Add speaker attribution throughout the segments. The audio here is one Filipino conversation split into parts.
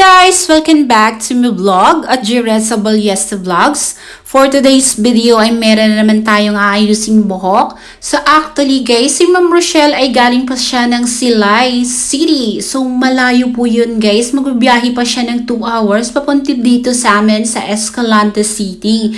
Speaker 1: guys! Welcome back to my vlog at Jiresable Yesta Vlogs. For today's video ay meron na naman tayong aayusin buhok. So actually guys, si Ma'am Rochelle ay galing pa siya ng Silay City. So malayo po yun guys. Magbibiyahe pa siya ng 2 hours papunta dito sa amin sa Escalante City.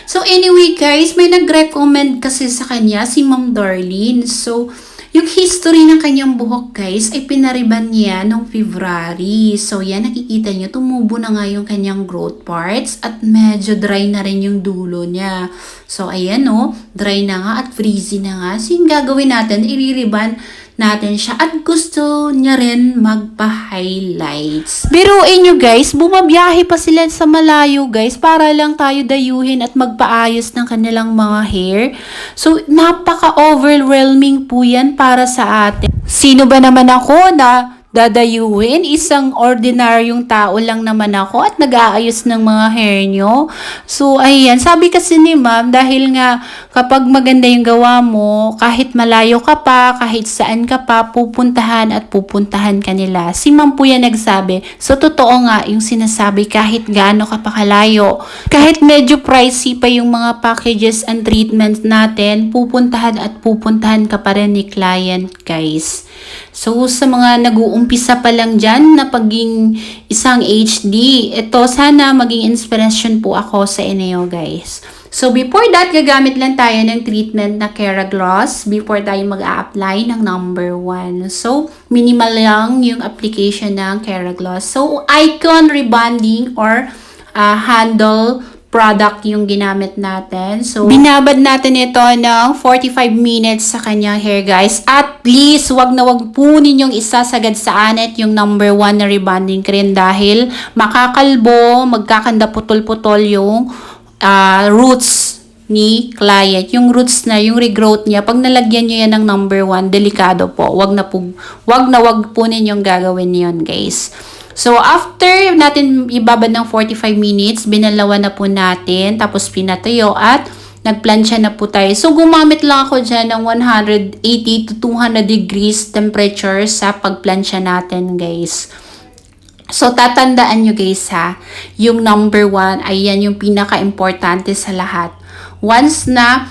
Speaker 1: So anyway guys, may nag-recommend kasi sa kanya si Ma'am Darlene. So yung history ng kanyang buhok guys ay pinariban niya noong February. So yan, nakikita niyo, tumubo na nga yung kanyang growth parts at medyo dry na rin yung dulo niya. So ayan o, dry na nga at frizzy na nga. So yung gagawin natin, iririban natin siya at gusto niya rin magpa-highlights. Biruin nyo guys, bumabiyahe pa sila sa malayo guys para lang tayo dayuhin at magpaayos ng kanilang mga hair. So napaka-overwhelming po yan para sa atin. Sino ba naman ako na dadayuhin? Isang ordinaryong tao lang naman ako at nag-aayos ng mga hair nyo. So, ayan. Sabi kasi ni ma'am, dahil nga kapag maganda yung gawa mo, kahit malayo ka pa, kahit saan ka pa, pupuntahan ka nila. Si ma'am po yan nagsabi. So, totoo nga yung sinasabi kahit gaano ka pa kalayo. Kahit medyo pricey pa yung mga packages and treatments natin, pupuntahan ka pa rin ni client, guys. So, sa mga nag-uumpisa pa lang dyan na paging isang HD, ito sana maging inspiration po ako sa inyo guys. So, before that, gagamit lang tayo ng treatment na Keragloss before tayo mag-a-apply ng number 1. So, minimal lang yung application ng Keragloss. So, icon rebonding or handle product yung ginamit natin. So, binabad natin ito ng 45 minutes sa kanyang hair, guys. At please, wag po ninyong isasagad sa anet yung number 1 na rebonding cream dahil makakalbo, magkakanda putol-putol yung roots ni client. Yung roots na, yung regrowth niya, pag nalagyan nyo yan ng number 1, delikado po. Wag na po ninyong gagawin yon guys. So, after natin ibabad ng 45 minutes, binalawan na po natin, tapos pinatuyo at nagplansya na po tayo. So, gumamit lang ako dyan ng 180 to 200 degrees temperature sa pagplansya natin, guys. So, tatandaan nyo guys ha, yung number 1, ayan yung pinaka-importante sa lahat. Once na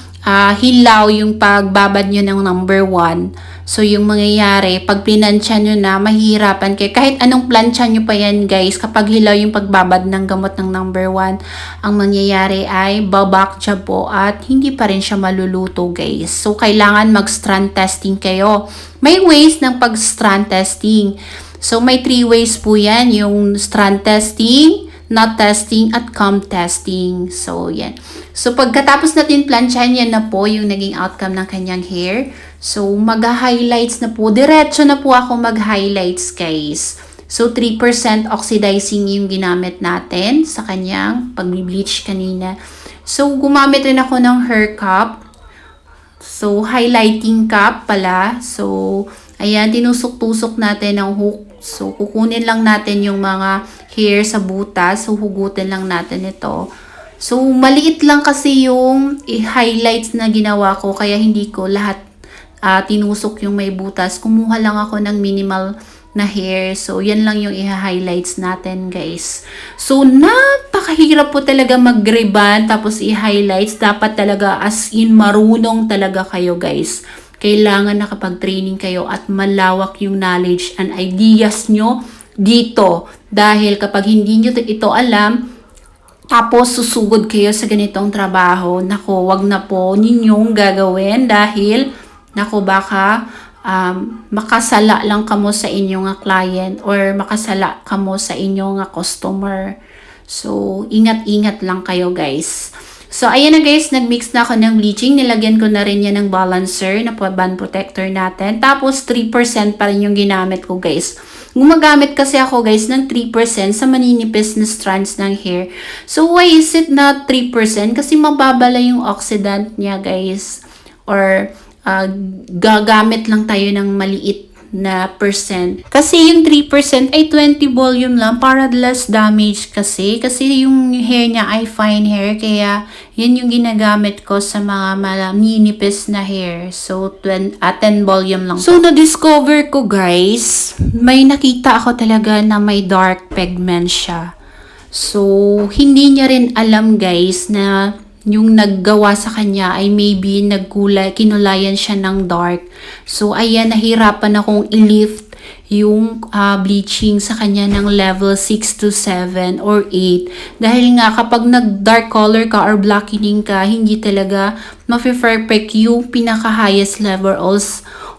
Speaker 1: hilaw yung pagbabad nyo ng number 1, so, yung mangyayari, pag plinansya nyo na, mahihirapan kayo. Kahit anong plansya nyo pa yan, guys, kapag hilaw yung pagbabad ng gamot ng number 1, ang mangyayari ay babakcha po at hindi pa rin siya maluluto, guys. So, kailangan mag-strand testing kayo. May ways ng pag-strand testing. So, may 3 ways po yan. Yung strand testing, knot testing, at comb testing. So, yan. So, pagkatapos natin plansyahan, yan na po yung naging outcome ng kanyang hair. So, mag-highlights na po. Diretso na po ako mag-highlights, guys. So, 3% oxidizing yung ginamit natin sa kanyang pag-bleach kanina. So, gumamit rin ako ng hair cup. So, highlighting cup pala. So, ayan, tinusok-tusok natin ng hook. So, kukunin lang natin yung mga hair sa butas. So, hugutin lang natin ito. So, maliit lang kasi yung highlights na ginawa ko. Kaya hindi ko lahat tinusok yung may butas. Kumuha lang ako ng minimal na hair. So, yan lang yung i-highlights natin, guys. So, napakahirap po talaga mag-rebond tapos i-highlights. Dapat talaga as in marunong talaga kayo, guys. Kailangan nakapag-training kayo at malawak yung knowledge and ideas nyo dito. Dahil kapag hindi nyo ito alam, tapos susugod kayo sa ganitong trabaho, naku, wag na po ninyong gagawin dahil naku, baka makasala lang kamo sa inyong nga client or makasala kamo sa inyong nga customer. So, ingat-ingat lang kayo, guys. So, ayan na guys, nag-mix na ako ng bleaching. Nilagyan ko na rin yan ng balancer na band protector natin. Tapos, 3% pa rin yung ginamit ko, guys. Gumagamit kasi ako, guys, ng 3% sa maninipis na strands ng hair. So, why is it not 3%? Kasi mababala yung oxidant niya, guys. Or, gagamit lang tayo ng maliit na percent. Kasi yung 3% ay 20 volume lang para less damage kasi. Kasi yung hair niya ay fine hair. Kaya yan yung ginagamit ko sa mga ninipis na hair. So 10 volume lang. So na-discover ko guys, may nakita ako talaga na may dark pigment siya. So hindi niya rin alam guys na yung naggawa sa kanya ay maybe kinulayan siya ng dark. So, ayan, nahirapan akong i-lift yung bleaching sa kanya ng level 6 to 7 or 8. Dahil nga, kapag nag-dark color ka or blackening ka, hindi talaga ma-perfect yung pinaka-highest level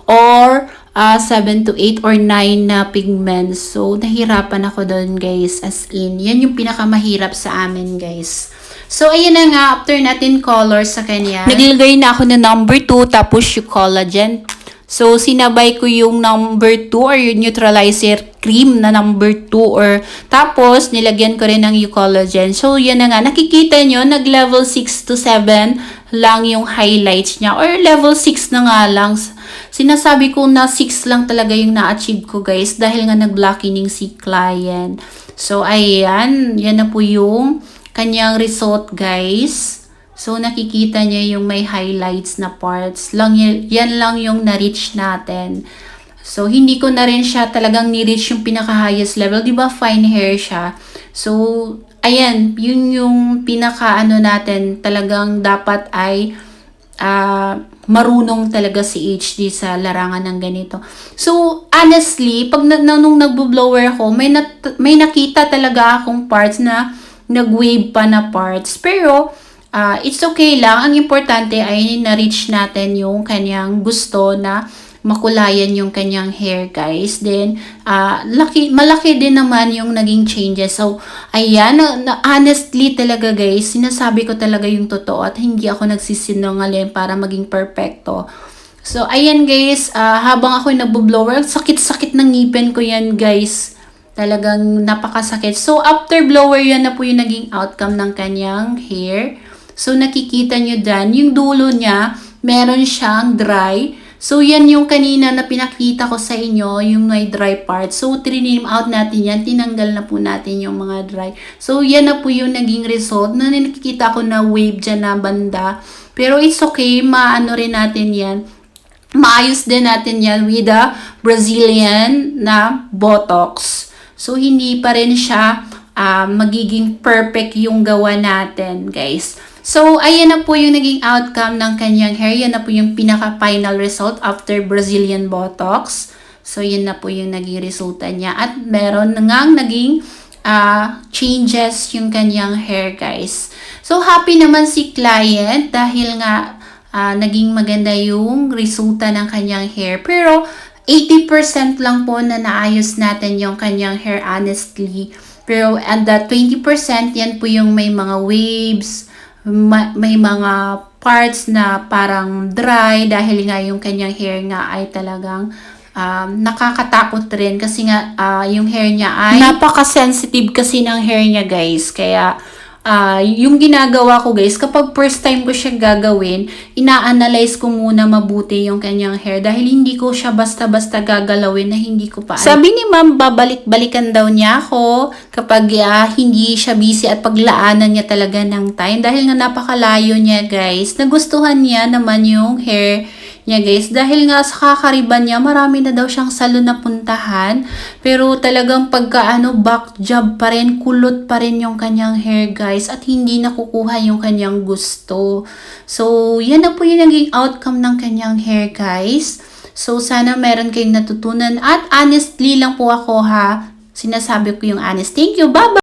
Speaker 1: or 7 to 8 or 9 na pigments. So, nahirapan ako doon guys. As in, yan yung pinakamahirap sa amin guys. So, ayan na nga, after natin color sa kanya, naglagay na ako ng number 2, tapos yung collagen. So, sinabay ko yung number 2 or yung neutralizer cream na number 2 tapos, nilagyan ko rin ng collagen. So, yan na nga, nakikita nyo, nag-level 6 to 7 lang yung highlights niya or level 6 na nga lang. Sinasabi ko na 6 lang talaga yung na-achieve ko guys dahil nga nag-blackening si client. So, ayan, yan na po yung kanyang result guys. So nakikita niya yung may highlights na parts. Yan lang yung na-reach natin. So hindi ko na rin siya talagang ni-reach yung pinaka-highest level. Diba fine hair siya? So ayan, yun yung pinaka-ano natin. Talagang dapat ay marunong talaga si HD sa larangan ng ganito. So, honestly, pag nung nagbo-blower ako, may nakita talaga akong parts na nag-wave pa na parts. Pero, it's okay lang. Ang importante ay na-reach natin yung kanyang gusto na makulayan yung kanyang hair, guys. Then, malaki din naman yung naging changes. So, ayan, honestly talaga, guys, sinasabi ko talaga yung totoo at hindi ako nagsisinungaling para maging perfecto. So, ayan, guys, habang ako nagbo-blower, sakit-sakit ng ngipin ko yan, guys. Talagang napakasakit. So, after blower, yan na po yung naging outcome ng kanyang hair. So, nakikita nyo dyan, yung dulo niya, meron siyang dry. So, yan yung kanina na pinakita ko sa inyo, yung may dry part. So, triname out natin yan. Tinanggal na po natin yung mga dry. So, yan na po yung naging result. Na nakikita ko na wave dyan na banda. Pero, it's okay. Maano rin natin yan. Maayos din natin yan with the Brazilian na Botox. So, hindi pa rin siya magiging perfect yung gawa natin, guys. So, ayan na po yung naging outcome ng kanyang hair. Yan na po yung pinaka-final result after Brazilian Botox. So, yan na po yung naging resulta niya. At meron ngang naging changes yung kanyang hair, guys. So, happy naman si client dahil nga naging maganda yung resulta ng kanyang hair. Pero, 80% lang po na naayos natin yung kanyang hair, honestly. Pero, and the 20%, yan po yung may mga waves, may mga parts na parang dry dahil nga yung kanyang hair nga ay talagang nakakatakot rin kasi nga yung hair niya ay napaka-sensitive kasi ng hair niya, guys. Kaya, yung ginagawa ko guys, kapag first time ko siya gagawin, ina-analyze ko muna mabuti yung kanyang hair dahil hindi ko siya basta-basta gagalawin na hindi ko pa. Sabi ni ma'am, babalik-balikan daw niya ako kapag hindi siya busy at paglaanan niya talaga ng time dahil nga napakalayo niya, guys. Nagustuhan niya naman yung hair niya, guys, dahil nga sa kakariban niya, marami na daw siyang salon na puntahan, pero talagang pagka back job pa rin, kulot pa rin yung kanyang hair, guys, at hindi nakukuha yung kanyang gusto. So, yan na po yung naging outcome ng kanyang hair, guys. So, sana meron kayong natutunan at honestly lang po ako, ha, sinasabi ko yung honest. Thank you, bye-bye!